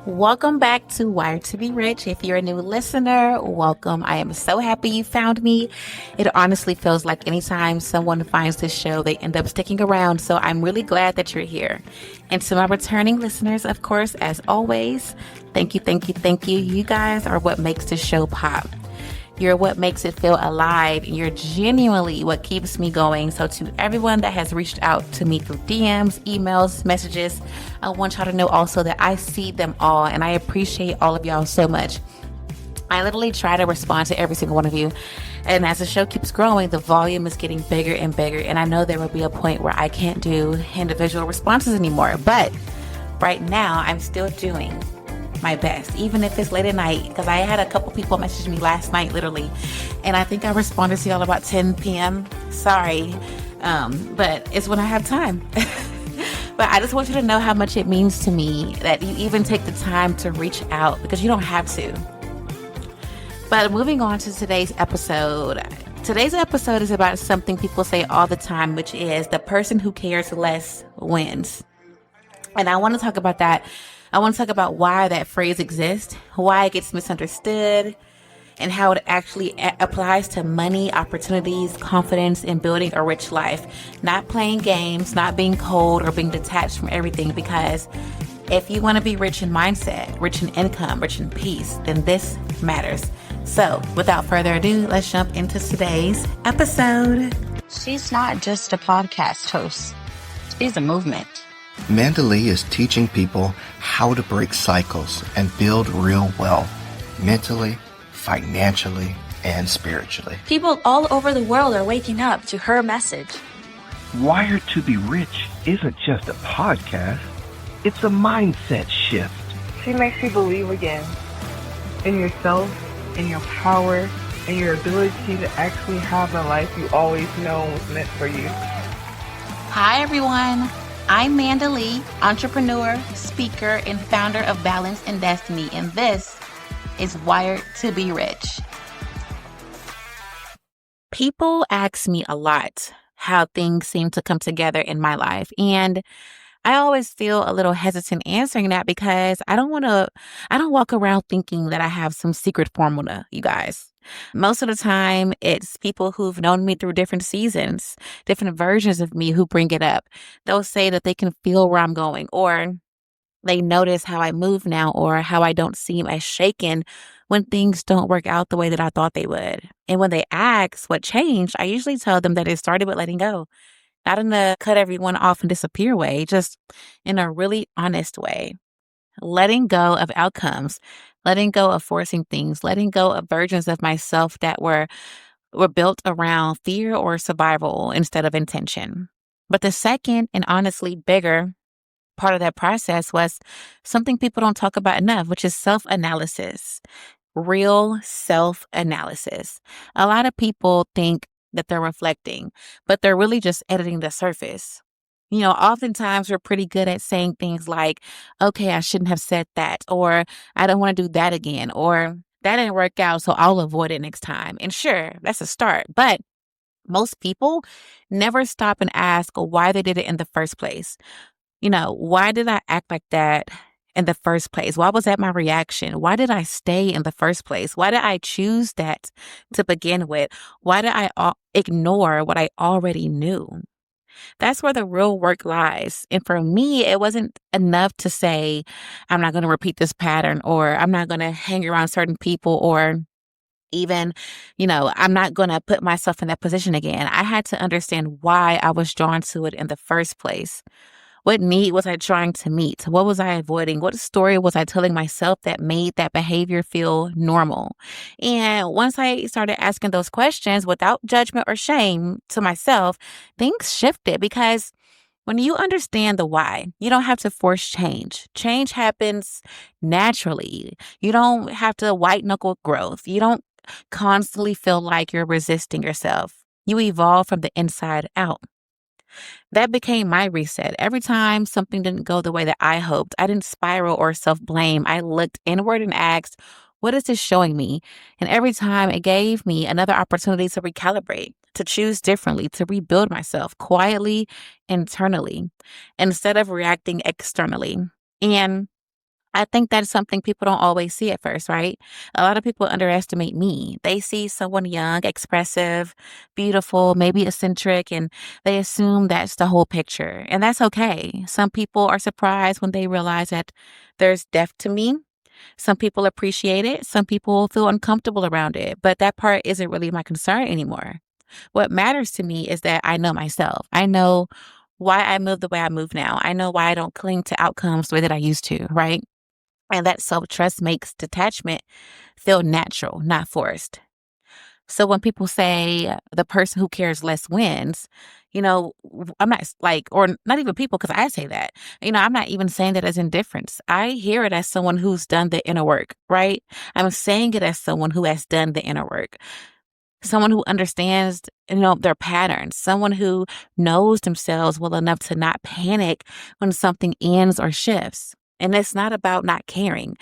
Welcome back to Wired to Be Rich. If you're a new listener, welcome. I am so happy you found me. It honestly feels like anytime someone finds this show, they end up sticking around. So I'm really glad that you're here. And to my returning listeners, of course, as always, thank you, thank you, thank you. You guys are what makes this show pop. You're what makes it feel alive. You're genuinely what keeps me going. So to everyone that has reached out to me through DMs, emails, messages, I want y'all to know also that I see them all and I appreciate all of y'all so much. I literally try to respond to every single one of you. And as the show keeps growing, the volume is getting bigger and bigger. And I know there will be a point where I can't do individual responses anymore. But right now, I'm still doing my best, even if it's late at night, because I had a couple people message me last night, literally, and I think I responded to y'all about 10 p.m. Sorry, but it's when I have time. But I just want you to know how much it means to me that you even take the time to reach out, because you don't have to. But moving on to today's episode. Today's episode is about something people say all the time, which is the person who cares less wins. And I want to talk about that. I want to talk about why that phrase exists, why it gets misunderstood, and how it actually applies to money, opportunities, confidence, and building a rich life. Not playing games, not being cold or being detached from everything, because if you want to be rich in mindset, rich in income, rich in peace, then this matters. So without further ado, let's jump into today's episode. She's not just a podcast host. She's a movement. Manda Lea is teaching people how to break cycles and build real wealth, mentally, financially, and spiritually. People all over the world are waking up to her message. Wired to Be Rich isn't just a podcast, it's a mindset shift. She makes you believe again in yourself, in your power, and your ability to actually have the life you always known was meant for you. Hi, everyone. I'm Manda Lea, entrepreneur, speaker, and founder of Balance and Destiny, and this is Wired to Be Rich. People ask me a lot how things seem to come together in my life, and I always feel a little hesitant answering that because I don't walk around thinking that I have some secret formula, you guys. Most of the time, it's people who've known me through different seasons, different versions of me who bring it up. They'll say that they can feel where I'm going, or they notice how I move now, or how I don't seem as shaken when things don't work out the way that I thought they would. And when they ask what changed, I usually tell them that it started with letting go. Not in a cut everyone off and disappear way, just in a really honest way. Letting go of outcomes, letting go of forcing things, letting go of versions of myself that were built around fear or survival instead of intention. But the second and honestly bigger part of that process was something people don't talk about enough, which is self-analysis, real self-analysis. A lot of people think that they're reflecting, but they're really just editing the surface. You know, oftentimes we're pretty good at saying things like, okay, I shouldn't have said that, or I don't want to do that again, or that didn't work out, so I'll avoid it next time. And sure, that's a start, but most people never stop and ask why they did it in the first place. You know, why did I act like that in the first place? Why was that my reaction? Why did I stay in the first place? Why did I choose that to begin with? Why did I ignore what I already knew? That's where the real work lies. And for me, it wasn't enough to say, I'm not going to repeat this pattern, or I'm not going to hang around certain people, or even, I'm not going to put myself in that position again. I had to understand why I was drawn to it in the first place. What need was I trying to meet? What was I avoiding? What story was I telling myself that made that behavior feel normal? And once I started asking those questions without judgment or shame to myself, things shifted, because when you understand the why, you don't have to force change. Change happens naturally. You don't have to white knuckle growth. You don't constantly feel like you're resisting yourself. You evolve from the inside out. That became my reset. Every time something didn't go the way that I hoped, I didn't spiral or self-blame. I looked inward and asked, what is this showing me? And every time it gave me another opportunity to recalibrate, to choose differently, to rebuild myself quietly, internally, instead of reacting externally. And I think that's something people don't always see at first, right? A lot of people underestimate me. They see someone young, expressive, beautiful, maybe eccentric, and they assume that's the whole picture. And that's okay. Some people are surprised when they realize that there's depth to me. Some people appreciate it. Some people feel uncomfortable around it. But that part isn't really my concern anymore. What matters to me is that I know myself. I know why I move the way I move now. I know why I don't cling to outcomes the way that I used to, right? And that self trust makes detachment feel natural, not forced. So when people say the person who cares less wins, I'm not like, or not even people, because I say that, I'm not even saying that as indifference. I hear it as someone who's done the inner work, right? I'm saying it as someone who has done the inner work, someone who understands, their patterns, someone who knows themselves well enough to not panic when something ends or shifts. And it's not about not caring.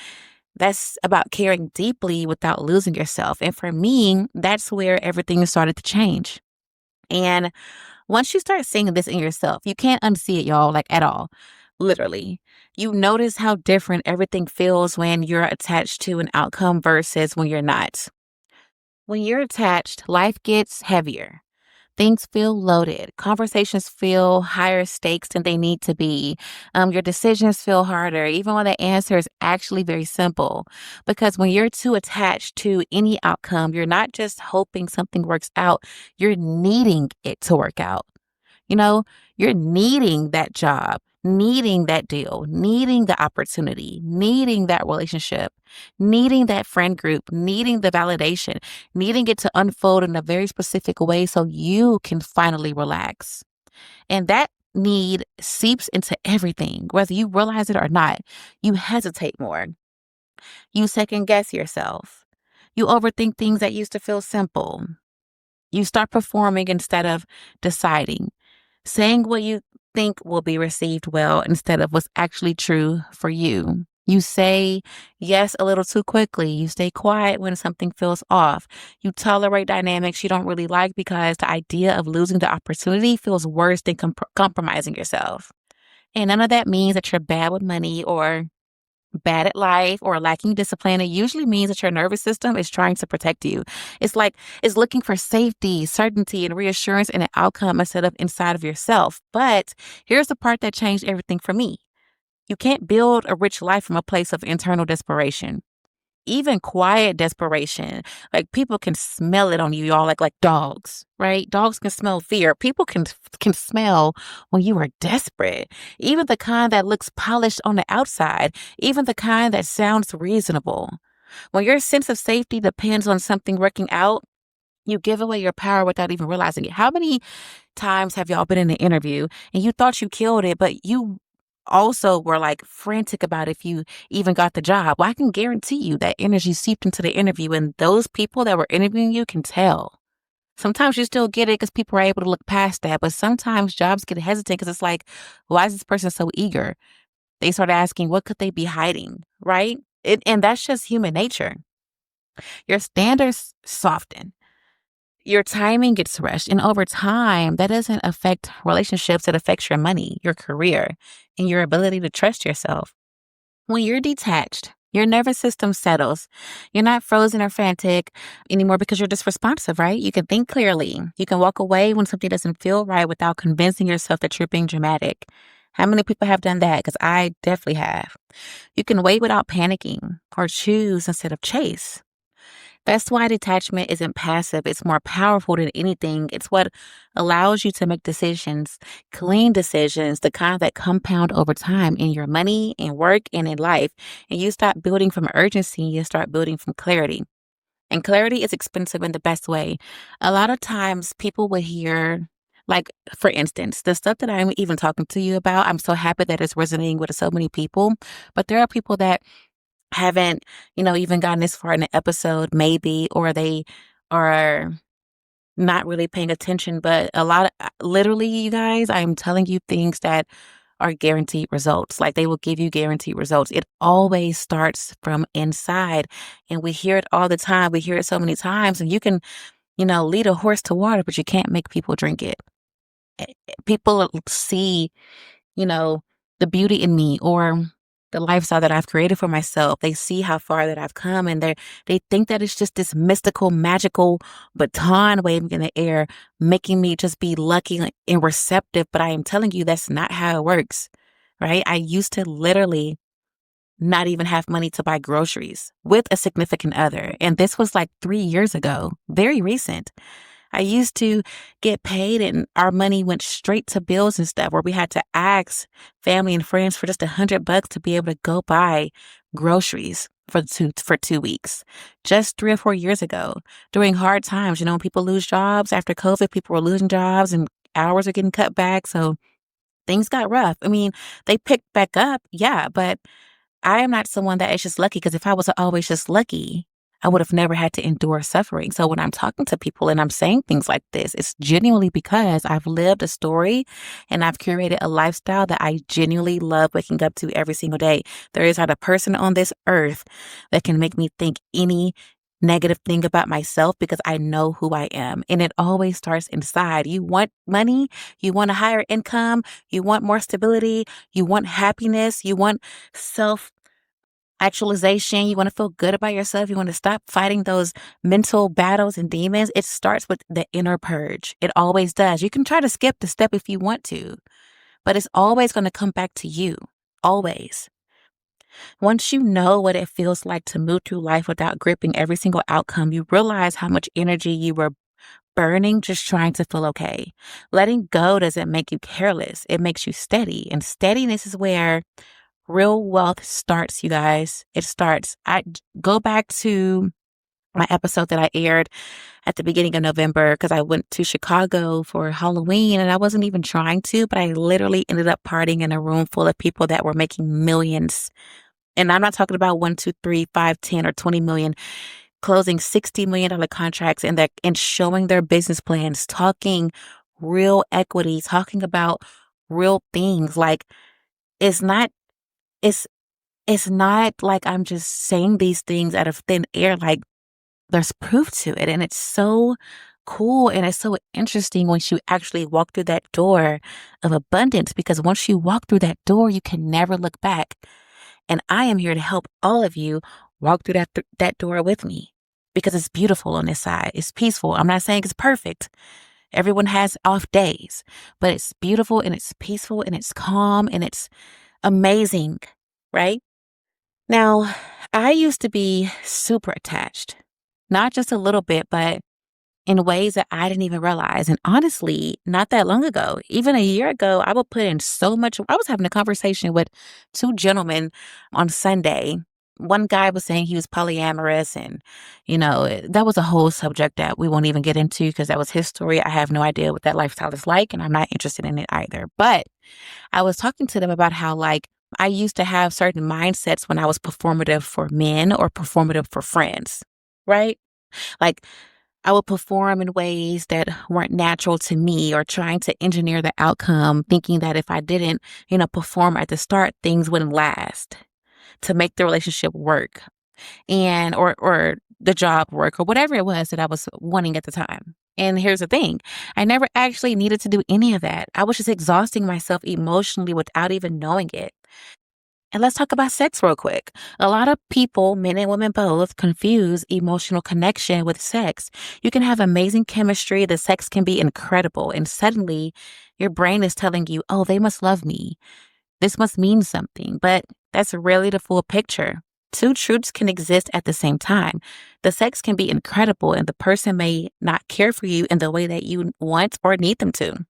That's about caring deeply without losing yourself. And for me, that's where everything started to change. And once you start seeing this in yourself, you can't unsee it, y'all, like at all. Literally. You notice how different everything feels when you're attached to an outcome versus when you're not. When you're attached, life gets heavier. Things feel loaded. Conversations feel higher stakes than they need to be. Your decisions feel harder, even when the answer is actually very simple. Because when you're too attached to any outcome, you're not just hoping something works out, you're needing it to work out. You know, you're needing that job, needing that deal, needing the opportunity, needing that relationship, needing that friend group, needing the validation, needing it to unfold in a very specific way so you can finally relax. And that need seeps into everything, whether you realize it or not. You hesitate more. You second guess yourself. You overthink things that used to feel simple. You start performing instead of deciding, saying what you think will be received well instead of what's actually true for you. You say yes a little too quickly. You stay quiet when something feels off. You tolerate dynamics you don't really like because the idea of losing the opportunity feels worse than compromising yourself. And none of that means that you're bad with money or bad at life or lacking discipline. It usually means that your nervous system is trying to protect you. It's like it's looking for safety, certainty, and reassurance in an outcome instead of inside of yourself. But here's the part that changed everything for me. You can't build a rich life from a place of internal desperation. Even quiet desperation, like people can smell it on you, y'all, like dogs, right? Dogs can smell fear. People can smell when you are desperate. Even the kind that looks polished on the outside, even the kind that sounds reasonable. When your sense of safety depends on something working out, you give away your power without even realizing it. How many times have y'all been in an interview and you thought you killed it, but you also were like frantic about if you even got the job? Well, I can guarantee you that energy seeped into the interview, and those people that were interviewing you can tell. Sometimes you still get it because people are able to look past that, but sometimes jobs get hesitant because it's like, why is this person so eager? They start asking, what could they be hiding, right? And that's just human nature. Your standards soften. Your timing gets rushed. And over time, that doesn't affect relationships. It affects your money, your career, and your ability to trust yourself. When you're detached, your nervous system settles. You're not frozen or frantic anymore because you're just responsive, right? You can think clearly. You can walk away when something doesn't feel right without convincing yourself that you're being dramatic. How many people have done that? Because I definitely have. You can wait without panicking or choose instead of chase. That's why detachment isn't passive. It's more powerful than anything. It's what allows you to make decisions, clean decisions, the kind that compound over time in your money, in work, and in life. And you stop building from urgency, you start building from clarity. And clarity is expensive in the best way. A lot of times people will hear, like, for instance, the stuff that I'm even talking to you about, I'm so happy that it's resonating with so many people. But there are people that haven't, even gotten this far in the episode, maybe, or they are not really paying attention. But a lot of, literally, you guys, I'm telling you things that are guaranteed results. Like, they will give you guaranteed results. It always starts from inside. And we hear it all the time. We hear it so many times. And you can, lead a horse to water, but you can't make people drink it. People see, the beauty in me or the lifestyle that I've created for myself. They see how far that I've come, and they think that it's just this mystical, magical baton waving in the air, making me just be lucky and receptive. But I am telling you, that's not how it works, right? I used to literally not even have money to buy groceries with a significant other. And this was like 3 years ago, very recent. I used to get paid and our money went straight to bills and stuff where we had to ask family and friends for just $100 to be able to go buy groceries for 2 weeks. Just 3 or 4 years ago, during hard times, when people lose jobs after COVID, people were losing jobs and hours are getting cut back. So things got rough. I mean, they picked back up, yeah, but I am not someone that is just lucky because if I was always just lucky, I would have never had to endure suffering. So when I'm talking to people and I'm saying things like this, it's genuinely because I've lived a story and I've curated a lifestyle that I genuinely love waking up to every single day. There is not a person on this earth that can make me think any negative thing about myself because I know who I am. And it always starts inside. You want money, you want a higher income, you want more stability, you want happiness, you want self actualization. You want to feel good about yourself. You want to stop fighting those mental battles and demons. It starts with the inner purge. It always does. You can try to skip the step if you want to, but it's always going to come back to you. Always. Once you know what it feels like to move through life without gripping every single outcome, you realize how much energy you were burning just trying to feel okay. Letting go doesn't make you careless. It makes you steady. And steadiness is where real wealth starts, you guys. It starts. I go back to my episode that I aired at the beginning of November because I went to Chicago for Halloween and I wasn't even trying to, but I literally ended up partying in a room full of people that were making millions. And I'm not talking about 1, 2, 3, 5, 10, or 20 million, closing $60 million contracts and showing their business plans, talking real equity, talking about real things. Like it's not it's it's not like I'm just saying these things out of thin air. Like there's proof to it. And it's so cool. And it's so interesting once you actually walk through that door of abundance, because once you walk through that door, you can never look back. And I am here to help all of you walk through that door with me because it's beautiful on this side. It's peaceful. I'm not saying it's perfect. Everyone has off days, but it's beautiful and it's peaceful and it's calm and it's amazing, right? Now, I used to be super attached, not just a little bit, but in ways that I didn't even realize. And honestly, not that long ago, even a year ago, I would put in so much. I was having a conversation with two gentlemen on Sunday. One guy was saying he was polyamorous, and, that was a whole subject that we won't even get into because that was his story. I have no idea what that lifestyle is like, and I'm not interested in it either. But I was talking to them about how, like, I used to have certain mindsets when I was performative for men or performative for friends, right? Like, I would perform in ways that weren't natural to me or trying to engineer the outcome, thinking that if I didn't, perform at the start, things wouldn't last to make the relationship work and or the job work or whatever it was that I was wanting at the time. And here's the thing. I never actually needed to do any of that. I was just exhausting myself emotionally without even knowing it. And let's talk about sex real quick. A lot of people, men and women both, confuse emotional connection with sex. You can have amazing chemistry, the sex can be incredible, and suddenly your brain is telling you, oh, they must love me. This must mean something. But that's rarely the full picture. Two truths can exist at the same time. The sex can be incredible, and the person may not care for you in the way that you want or need them to.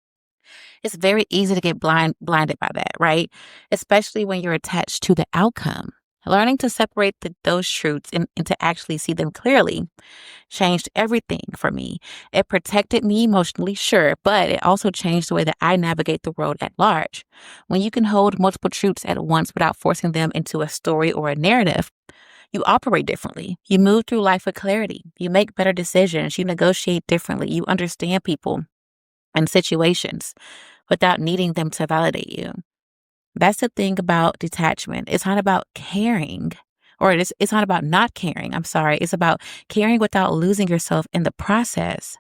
It's very easy to get blinded by that, right? Especially when you're attached to the outcome. Learning to separate those truths and to actually see them clearly changed everything for me. It protected me emotionally, sure, but it also changed the way that I navigate the world at large. When you can hold multiple truths at once without forcing them into a story or a narrative, you operate differently. You move through life with clarity. You make better decisions. You negotiate differently. You understand people and situations without needing them to validate you. That's the thing about detachment. It's not about caring, or it's not about not caring. I'm sorry. It's about caring without losing yourself in the process.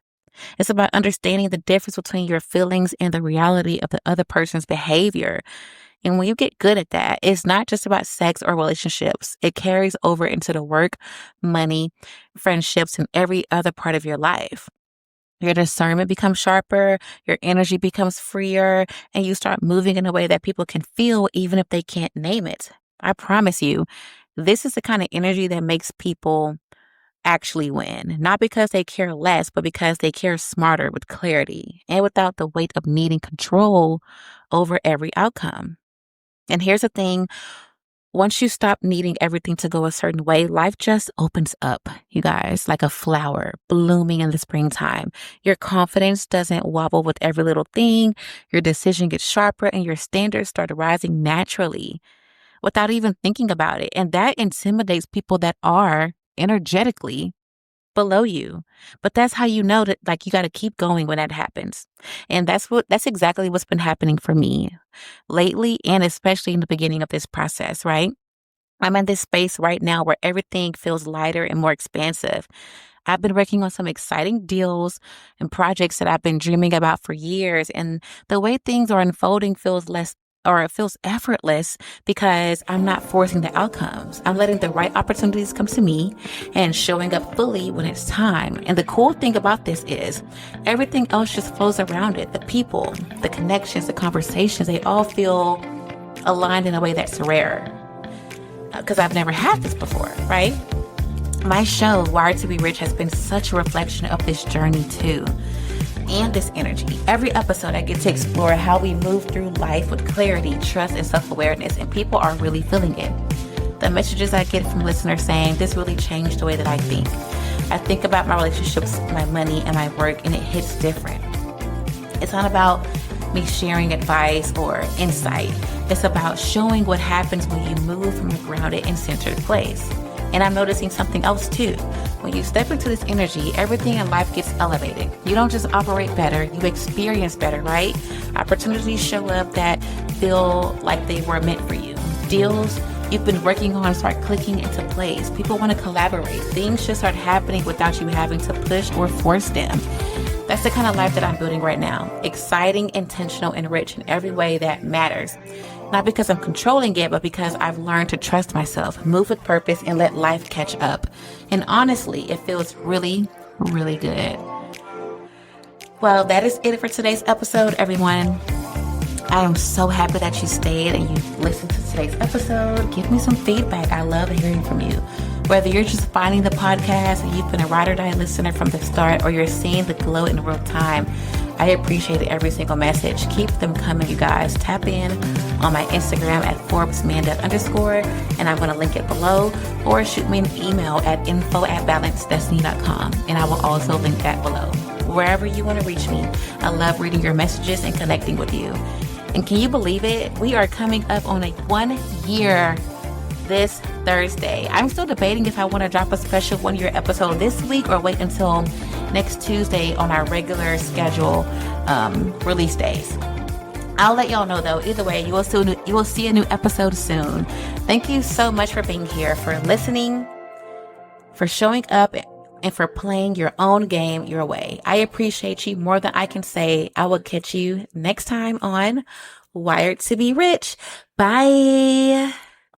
It's about understanding the difference between your feelings and the reality of the other person's behavior. And when you get good at that, it's not just about sex or relationships. It carries over into the work, money, friendships, and every other part of your life. Your discernment becomes sharper, your energy becomes freer, and you start moving in a way that people can feel even if they can't name it. I promise you, this is the kind of energy that makes people actually win, not because they care less, but because they care smarter with clarity and without the weight of needing control over every outcome. And here's the thing. Once you stop needing everything to go a certain way, life just opens up, you guys, like a flower blooming in the springtime. Your confidence doesn't wobble with every little thing. Your decision gets sharper and your standards start rising naturally without even thinking about it. And that intimidates people that are energetically below you. But that's how you know that like you got to keep going when that happens. And that's exactly what's been happening for me lately and especially in the beginning of this process, right? I'm in this space right now where everything feels lighter and more expansive. I've been working on some exciting deals and projects that I've been dreaming about for years. And the way things are unfolding feels less or it feels effortless because I'm not forcing the outcomes. I'm letting the right opportunities come to me and showing up fully when it's time. And the cool thing about this is everything else just flows around it. The people, the connections, the conversations, they all feel aligned in a way that's rare because I've never had this before, right? My show, Wired to be Rich, has been such a reflection of this journey too, and this energy. Every episode, I get to explore how we move through life with clarity, trust, and self-awareness, and people are really feeling it. The messages I get from listeners saying, this really changed the way that I think. I think about my relationships, my money, and my work, and it hits different. It's not about me sharing advice or insight. It's about showing what happens when you move from a grounded and centered place. And I'm noticing something else too. When you step into this energy, everything in life gets elevated. You don't just operate better, you experience better, right? Opportunities show up that feel like they were meant for you. Deals you've been working on start clicking into place. People want to collaborate. Things just start happening without you having to push or force them. That's the kind of life that I'm building right now. Exciting, intentional, and rich in every way that matters. Not because I'm controlling it, but because I've learned to trust myself, move with purpose, and let life catch up. And honestly, it feels really, really good. Well, that is it for today's episode, everyone. I am so happy that you stayed and you listened to today's episode. Give me some feedback. I love hearing from you. Whether you're just finding the podcast and you've been a ride or die listener from the start, or you're seeing the glow in real time, I appreciate every single message. Keep them coming, you guys. Tap in on my Instagram at ForbesManda_, and I'm going to link it below, or shoot me an email at info@balancedestiny.com, and I will also link that below. Wherever you want to reach me, I love reading your messages and connecting with you. And can you believe it? We are coming up on 1 year this Thursday. I'm still debating if I want to drop a special 1-year episode this week or wait until next Tuesday on our regular schedule release days. I'll let y'all know though. Either way, you will see a new episode soon. Thank you so much for being here, for listening, for showing up, and for playing your own game your way. I appreciate you more than I can say. I will catch you next time on Wired to be Rich. Bye.